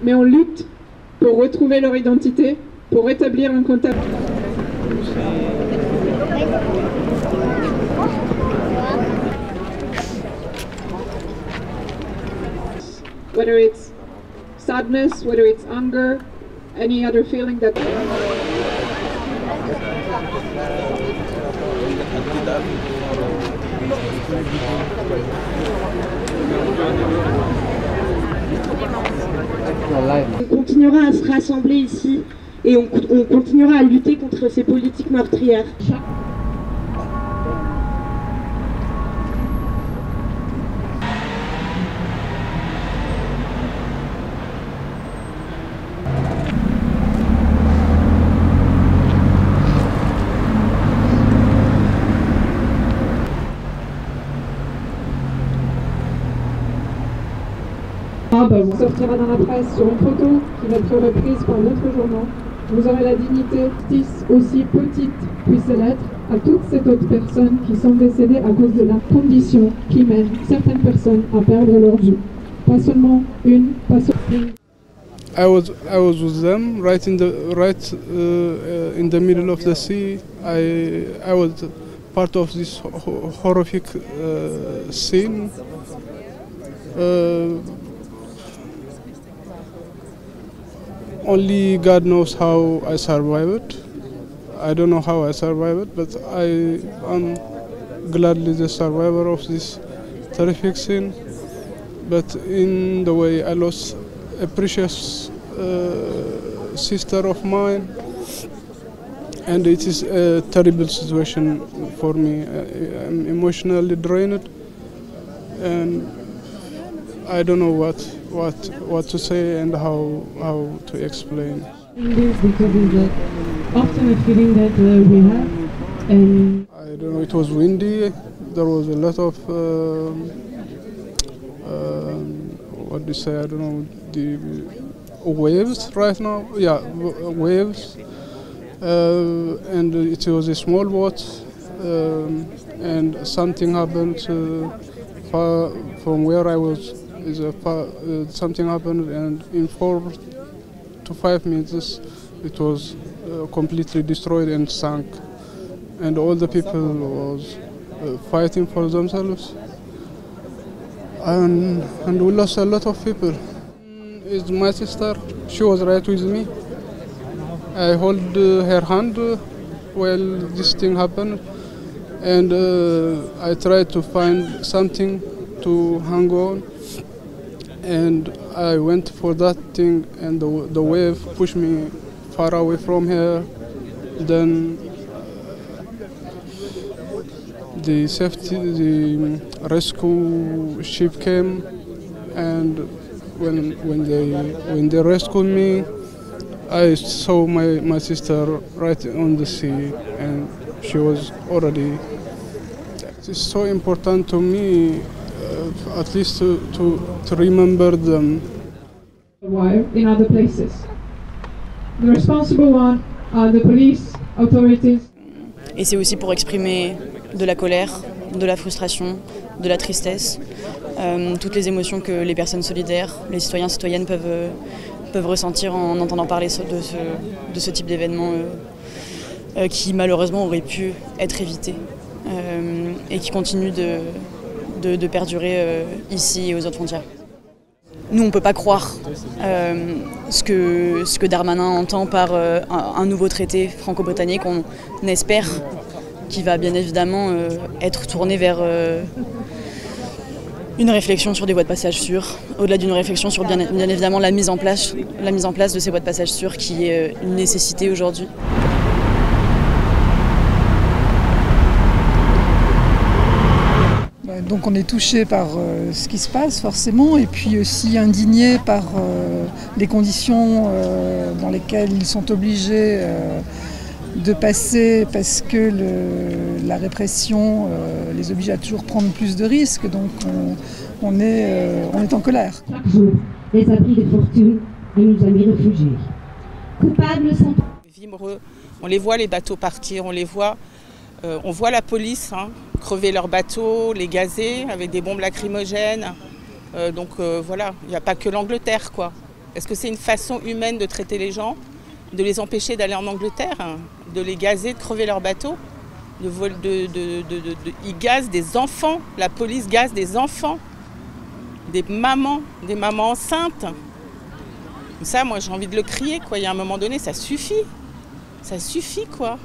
Mais on lutte pour retrouver leur identité, pour rétablir un contact. Whether it's sadness, whether it's anger, any other feeling that... On continuera à se rassembler ici et on continuera à lutter contre ces politiques meurtrières. On sortira dans la presse sur une photo qui va être reprise par d'autres journaux. Vous aurez la dignité, justice, aussi petite puisse-elle être, à toutes ces autres personnes qui sont décédées à cause de la condition qui mène certaines personnes à perdre leur vie. Pas seulement une, pas seulement une. I was with them right in the middle of the sea. I was part of this horrific scene. Only God knows how I survived. I don't know how I survived, but I am gladly the survivor of this terrific scene. But in the way, I lost a precious sister of mine, and it is a terrible situation for me. I'm emotionally drained, and I don't know what to say and how to explain. This because it's often a feeling that we have, and I don't know. It was windy. There was a lot of what do you say? I don't know, the waves right now. Yeah, waves, and it was a small boat, and something happened far from where I was. Something happened, and in 4 to 5 minutes it was completely destroyed and sank, and all the people was fighting for themselves, and we lost a lot of people. It's my sister. She was right with me. I hold her hand while this thing happened, and I tried to find something to hang on. And I went for that thing, and the wave pushed me far away from here. Then the rescue ship came, and when they rescued me, I saw my sister right on the sea, and she was already. It's so important to me. At least to remember them. In other places. The responsible one are the police authorities. Et c'est aussi pour exprimer de la colère, de la frustration, de la tristesse, toutes les émotions que les personnes solidaires, les citoyens, citoyennes peuvent ressentir en entendant parler de ce type d'événement qui malheureusement aurait pu être évité et qui continue de perdurer ici et aux autres frontières. Nous, on ne peut pas croire ce que Darmanin entend par un nouveau traité franco-britannique. On espère qu'il va bien évidemment être tourné vers une réflexion sur des voies de passage sûres, au-delà d'une réflexion sur bien évidemment la mise en place de ces voies de passage sûres qui est une nécessité aujourd'hui. Donc on est touché par ce qui se passe forcément, et puis aussi indigné par les conditions dans lesquelles ils sont obligés de passer, parce que la répression les oblige à toujours prendre plus de risques. Donc on est en colère. Chaque jour, les abris de fortune de nos amis réfugiés. Coupables sont... On les voit, les bateaux partir, on voit la police crever leurs bateaux, les gazer avec des bombes lacrymogènes. Donc voilà, il n'y a pas que l'Angleterre, quoi. Est-ce que c'est une façon humaine de traiter les gens, de les empêcher d'aller en Angleterre, de les gazer, de crever leurs bateaux? Ils gazent des enfants, la police gaze des enfants, des mamans enceintes. Ça, moi, j'ai envie de le crier, quoi. Il y a un moment donné, ça suffit, quoi.